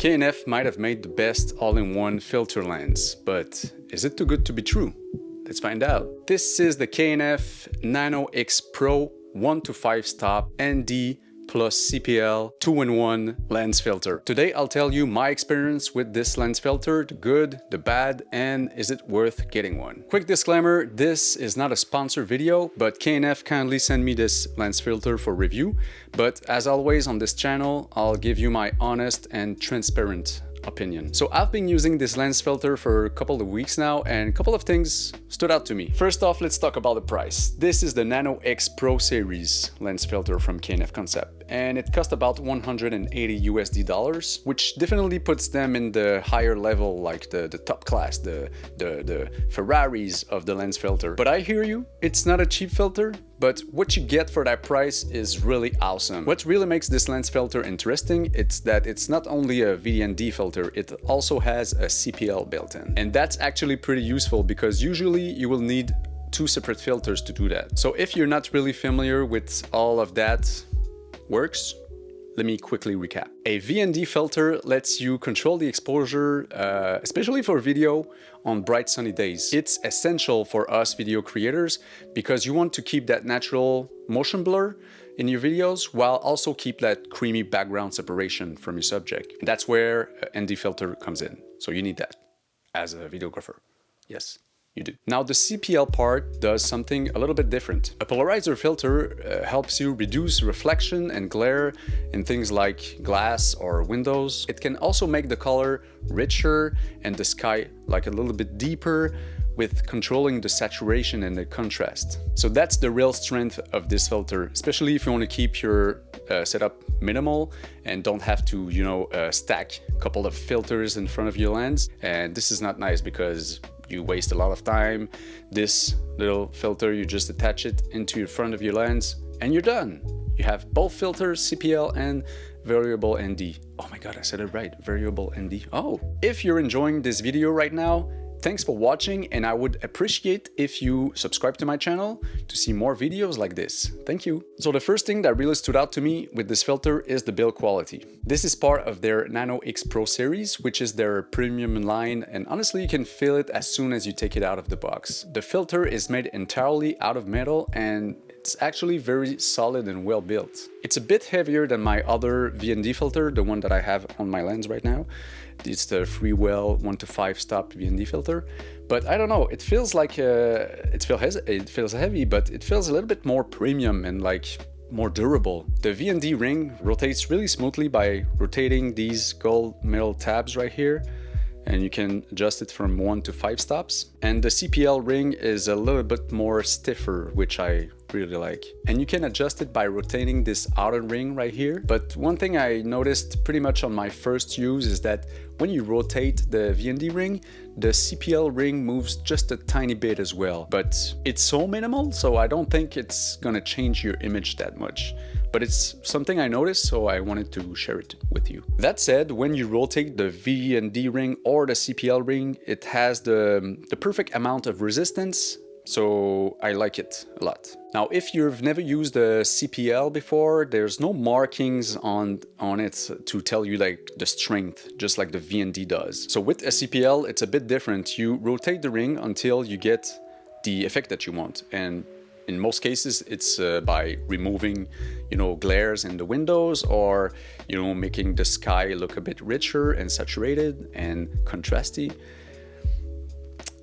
K&F might have made the best all-in-one filter lens, but is it too good to be true? Let's find out. This is the K&F Nano X Pro 1 to 5 stop ND plus CPL 2-in-1 lens filter. Today I'll tell you my experience with this lens filter, the good, the bad, and is it worth getting one. Quick disclaimer, this is not a sponsored video, but K&F kindly sent me this lens filter for review. But as always on this channel, I'll give you my honest and transparent opinion. So I've been using this lens filter for a couple of weeks now, and a couple of things stood out to me. First off, let's talk about the price. This is the Nano X Pro series lens filter from K&F Concept, and it cost about $180 which definitely puts them in the higher level, like the top class, the Ferraris of the lens filter. But I hear you, it's not a cheap filter, but what you get for that price is really awesome. What really makes this lens filter interesting, it's that it's not only a VND filter, it also has a CPL built in. And that's actually pretty useful because usually you will need two separate filters to do that. So if you're not really familiar with all of that works, let me quickly recap. A VND filter lets you control the exposure, especially for video on bright sunny days. It's essential for us video creators because you want to keep that natural motion blur in your videos while also keep that creamy background separation from your subject. And that's where an ND filter comes in. So you need that as a videographer. Yes, you do. Now the CPL part does something a little bit different. A polarizer filter helps you reduce reflection and glare in things like glass or windows. It can also make the color richer and the sky like a little bit deeper with controlling the saturation and the contrast. So that's the real strength of this filter, especially if you want to keep your setup minimal and don't have to, stack a couple of filters in front of your lens. And this is not nice because you waste a lot of time. This little filter, you just attach it into the front of your lens and you're done. You have both filters, CPL and variable ND. Oh my God, I said it right, variable ND. Oh, if you're enjoying this video right now, thanks for watching, and I would appreciate if you subscribe to my channel to see more videos like this. Thank you. So the first thing that really stood out to me with this filter is the build quality. This is part of their Nano X Pro series, which is their premium line, and honestly you can feel it as soon as you take it out of the box. The filter is made entirely out of metal and it's actually very solid and well built. It's a bit heavier than my other VND filter, the one that I have on my lens right now. It's the Freewell 1 to 5 stop VND filter, but I don't know, it feels like it feels heavy, but it feels a little bit more premium and like more durable. The VND ring rotates really smoothly by rotating these gold metal tabs right here, and you can adjust it from 1 to 5 stops. And the CPL ring is a little bit more stiffer, which I really like. And you can adjust it by rotating this outer ring right here. But one thing I noticed pretty much on my first use is that when you rotate the VND ring, the CPL ring moves just a tiny bit as well. But it's so minimal, so I don't think it's gonna change your image that much. But it's something I noticed, so I wanted to share it with you. That said, when you rotate the VND ring or the CPL ring, it has the perfect amount of resistance, so I like it a lot. Now, if you've never used a CPL before, there's no markings on it to tell you like the strength, just like the VND does. So with a CPL, it's a bit different. You rotate the ring until you get the effect that you want, and in most cases, it's by removing, glares in the windows or, making the sky look a bit richer and saturated and contrasty.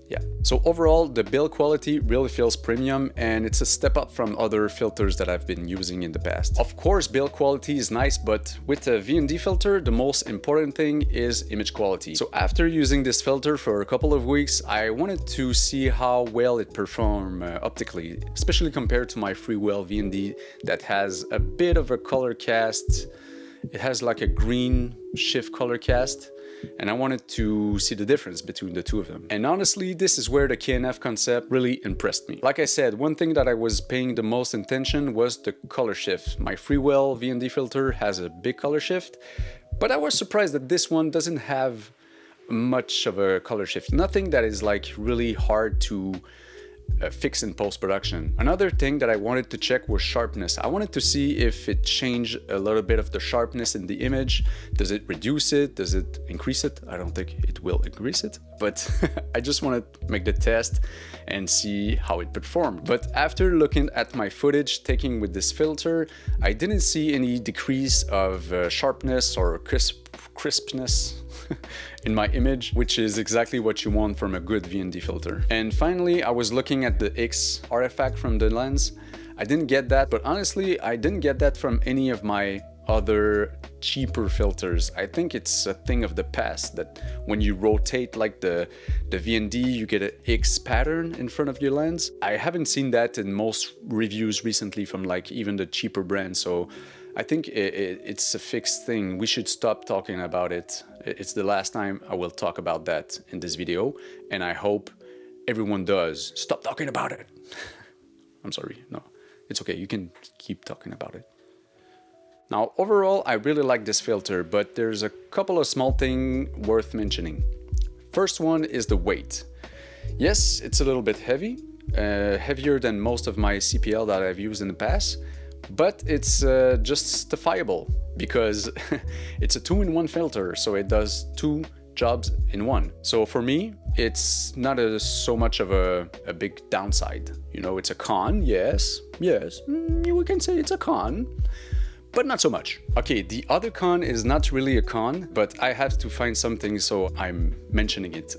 Yeah, so overall, the build quality really feels premium and it's a step up from other filters that I've been using in the past. Of course, build quality is nice, but with a VND filter, the most important thing is image quality. So after using this filter for a couple of weeks, I wanted to see how well it performed optically, especially compared to my Freewell VND that has a bit of a color cast. It has like a green shift color cast. And I wanted to see the difference between the two of them. And honestly, this is where the K&F concept really impressed me. Like I said, one thing that I was paying the most attention was the color shift. My Freewell VND filter has a big color shift, but I was surprised that this one doesn't have much of a color shift. Nothing that is like really hard to fix in post-production. Another thing that I wanted to check was sharpness. I wanted to see if it changed a little bit of the sharpness in the image. Does it reduce it? Does it increase it? I don't think it will increase it, but I just wanted to make the test and see how it performed. But after looking at my footage taken with this filter, I didn't see any decrease of sharpness or crispness in my image, which is exactly what you want from a good VND filter. And finally, I was looking at the X artifact from the lens. I didn't get that, but honestly, I didn't get that from any of my other cheaper filters. I think it's a thing of the past that when you rotate like the VND, you get an X pattern in front of your lens. I haven't seen that in most reviews recently from like even the cheaper brands, so I think it's a fixed thing. We should stop talking about it. It's the last time I will talk about that in this video, and I hope everyone does. Stop talking about it. I'm sorry, no, it's okay, you can keep talking about it. Now, overall, I really like this filter, but there's a couple of small things worth mentioning. First one is the weight. Yes, it's a little bit heavy, heavier than most of my CPL that I've used in the past, but it's justifiable because it's a 2-in-1 filter, so it does 2 jobs in one. So for me, it's not so much of a big downside. You know, it's a con, yes, we can say it's a con, but not so much. Okay, the other con is not really a con, but I have to find something, so I'm mentioning it.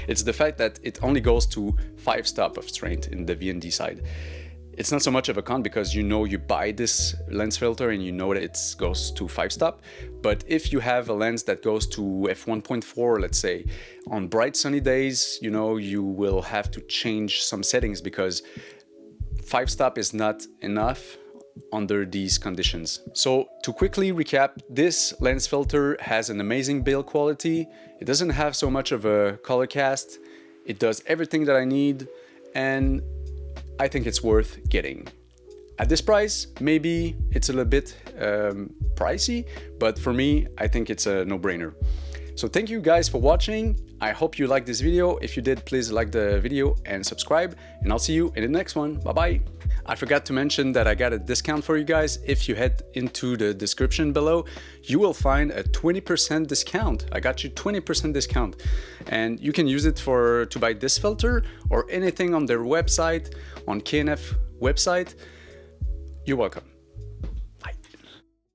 It's the fact that it only goes to 5 stop of strength in the VND side. It's not so much of a con because you know you buy this lens filter and you know that it goes to 5 stop. But if you have a lens that goes to f1.4, let's say, on bright sunny days, you know, you will have to change some settings because 5 stop is not enough under these conditions. So to quickly recap, this lens filter has an amazing build quality. It doesn't have so much of a color cast. It does everything that I need, and I think it's worth getting. At this price, maybe it's a little bit pricey, but for me, I think it's a no-brainer. So thank you guys for watching. I hope you liked this video. If you did, please like the video and subscribe, and I'll see you in the next one. Bye-bye. I forgot to mention that I got a discount for you guys. If you head into the description below, you will find a 20% discount. I got you 20% discount, and you can use it to buy this filter or anything on their website, on KNF website. You're welcome.